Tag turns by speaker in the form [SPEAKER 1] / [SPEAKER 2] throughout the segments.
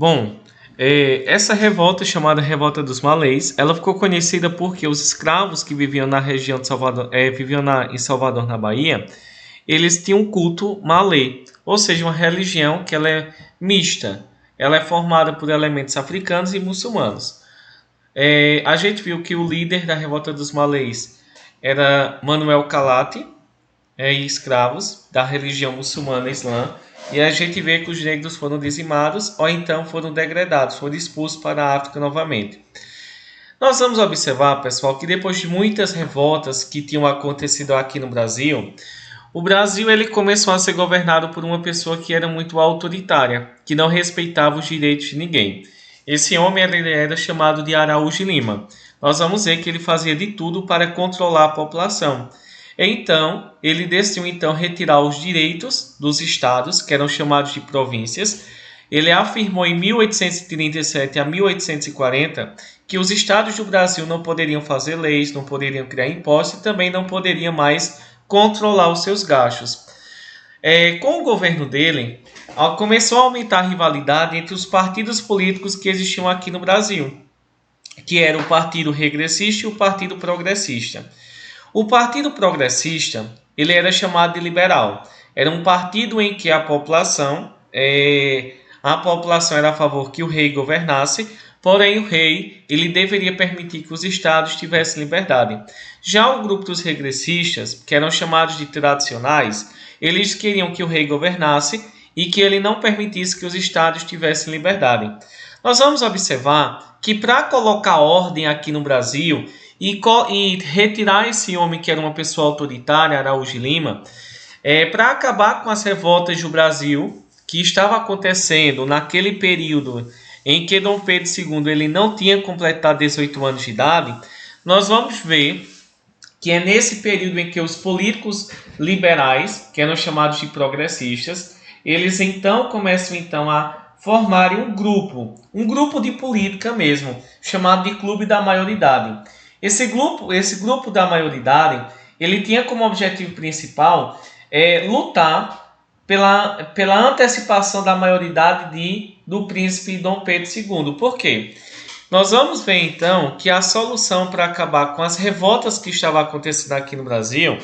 [SPEAKER 1] Bom, essa revolta chamada Revolta dos Malês, ela ficou conhecida porque os escravos que viviam na região de Salvador, em Salvador, na Bahia, eles tinham um culto malê, ou seja, uma religião que ela é mista. Ela é formada por elementos africanos e muçulmanos. A gente viu que o líder da Revolta dos Malês era Manuel Calate, e escravos da religião muçulmana Islã, e a gente vê que os negros foram dizimados ou então foram degradados, foram expulsos para a África novamente. Nós vamos observar, pessoal, que depois de muitas revoltas que tinham acontecido aqui no Brasil, o Brasil ele começou a ser governado por uma pessoa que era muito autoritária, que não respeitava os direitos de ninguém. Esse homem ele era chamado de Araújo Lima. Nós vamos ver que ele fazia de tudo para controlar a população. Então, ele decidiu então retirar os direitos dos estados, que eram chamados de províncias. Ele afirmou em 1837 a 1840 que os estados do Brasil não poderiam fazer leis, não poderiam criar impostos e também não poderiam mais controlar os seus gastos. Com o governo dele, começou a aumentar a rivalidade entre os partidos políticos que existiam aqui no Brasil, que era o Partido Regressista e o Partido Progressista. O Partido Progressista, ele era chamado de liberal. Era um partido em que a população era a favor que o rei governasse, porém o rei ele deveria permitir que os estados tivessem liberdade. Já o grupo dos regressistas, que eram chamados de tradicionais, eles queriam que o rei governasse e que ele não permitisse que os estados tivessem liberdade. Nós vamos observar que para colocar ordem aqui no Brasil e retirar esse homem que era uma pessoa autoritária, Araújo Lima, para acabar com as revoltas do Brasil que estava acontecendo naquele período em que Dom Pedro II ele não tinha completado 18 anos de idade, nós vamos ver que é nesse período em que os políticos liberais, que eram chamados de progressistas, eles então começam então a formarem um grupo de política mesmo, chamado de Clube da Maioridade. Esse grupo da maioridade, ele tinha como objetivo principal lutar pela antecipação da maioridade do príncipe Dom Pedro II. Por quê? Nós vamos ver então que a solução para acabar com as revoltas que estavam acontecendo aqui no Brasil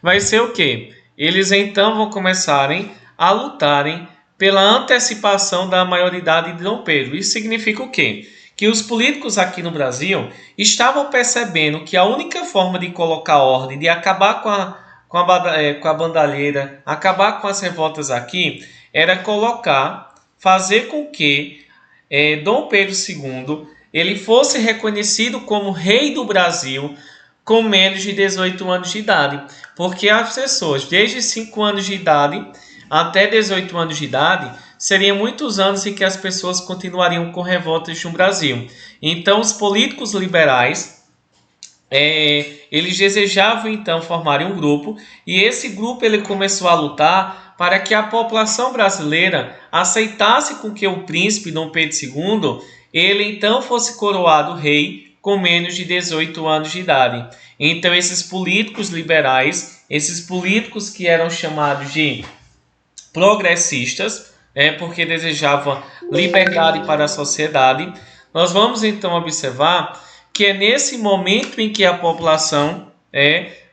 [SPEAKER 1] vai ser o quê? Eles então vão começarem a lutarem pela antecipação da maioridade de Dom Pedro. Isso significa o quê? Que os políticos aqui no Brasil estavam percebendo que a única forma de colocar ordem, de acabar com a bandalheira, acabar com as revoltas aqui, era fazer com que Dom Pedro II ele fosse reconhecido como rei do Brasil com menos de 18 anos de idade. Porque as pessoas, desde 5 anos de idade até 18 anos de idade, seriam muitos anos em que as pessoas continuariam com revoltas no Brasil. Então, os políticos liberais, eles desejavam então formar um grupo, e esse grupo ele começou a lutar para que a população brasileira aceitasse com que o príncipe Dom Pedro II, ele então fosse coroado rei com menos de 18 anos de idade. Então, esses políticos liberais, esses políticos que eram chamados de progressistas, porque desejavam liberdade para a sociedade, nós vamos então observar que é nesse momento em que a população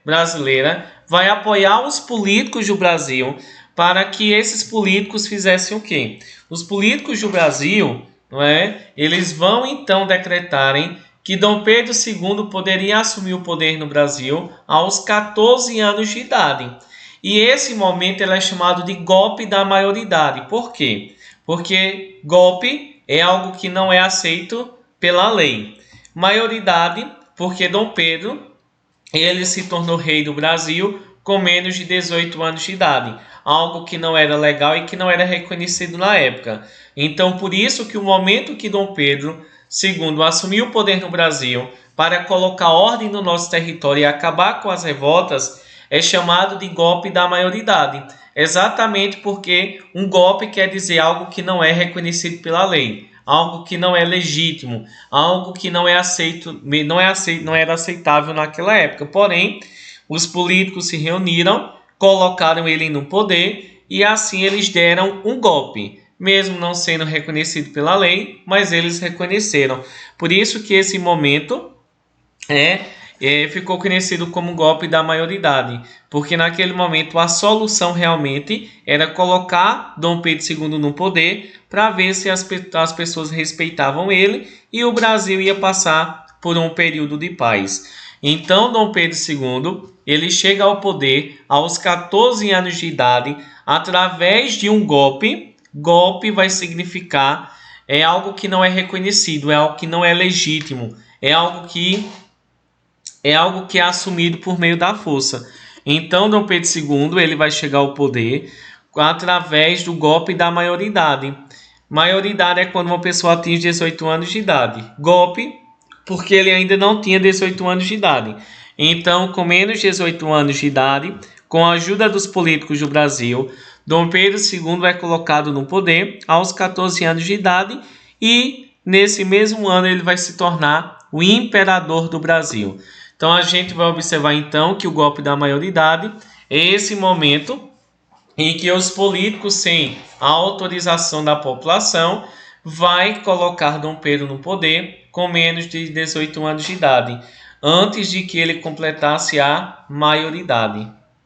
[SPEAKER 1] brasileira vai apoiar os políticos do Brasil para que esses políticos fizessem o quê? Os políticos do Brasil, eles vão então decretarem que Dom Pedro II poderia assumir o poder no Brasil aos 14 anos de idade. E esse momento ele é chamado de golpe da maioridade. Por quê? Porque golpe é algo que não é aceito pela lei. Maioridade, porque Dom Pedro ele se tornou rei do Brasil com menos de 18 anos de idade. Algo que não era legal e que não era reconhecido na época. Então, por isso que o momento que Dom Pedro II assumiu o poder no Brasil para colocar ordem no nosso território e acabar com as revoltas, é chamado de golpe da maioridade, exatamente porque um golpe quer dizer algo que não é reconhecido pela lei, algo que não é legítimo, algo que não era aceitável naquela época. Porém, os políticos se reuniram, colocaram ele no poder e assim eles deram um golpe. mesmo não sendo reconhecido pela lei, mas eles reconheceram. Por isso que esse momento ficou conhecido como golpe da maioridade, porque naquele momento a solução realmente era colocar Dom Pedro II no poder para ver se as pessoas respeitavam ele e o Brasil ia passar por um período de paz. Então Dom Pedro II ele chega ao poder aos 14 anos de idade através de um golpe. Golpe vai significar algo que não é reconhecido, é algo que não é legítimo, é algo que é assumido por meio da força. Então, Dom Pedro II ele vai chegar ao poder através do golpe da maioridade. Maioridade é quando uma pessoa atinge 18 anos de idade. Golpe, porque ele ainda não tinha 18 anos de idade. Então, com menos de 18 anos de idade, com a ajuda dos políticos do Brasil, Dom Pedro II é colocado no poder aos 14 anos de idade e, nesse mesmo ano, ele vai se tornar o imperador do Brasil. Então a gente vai observar então que o golpe da maioridade é esse momento em que os políticos, sem a autorização da população, vai colocar Dom Pedro no poder com menos de 18 anos de idade, antes de que ele completasse a maioridade.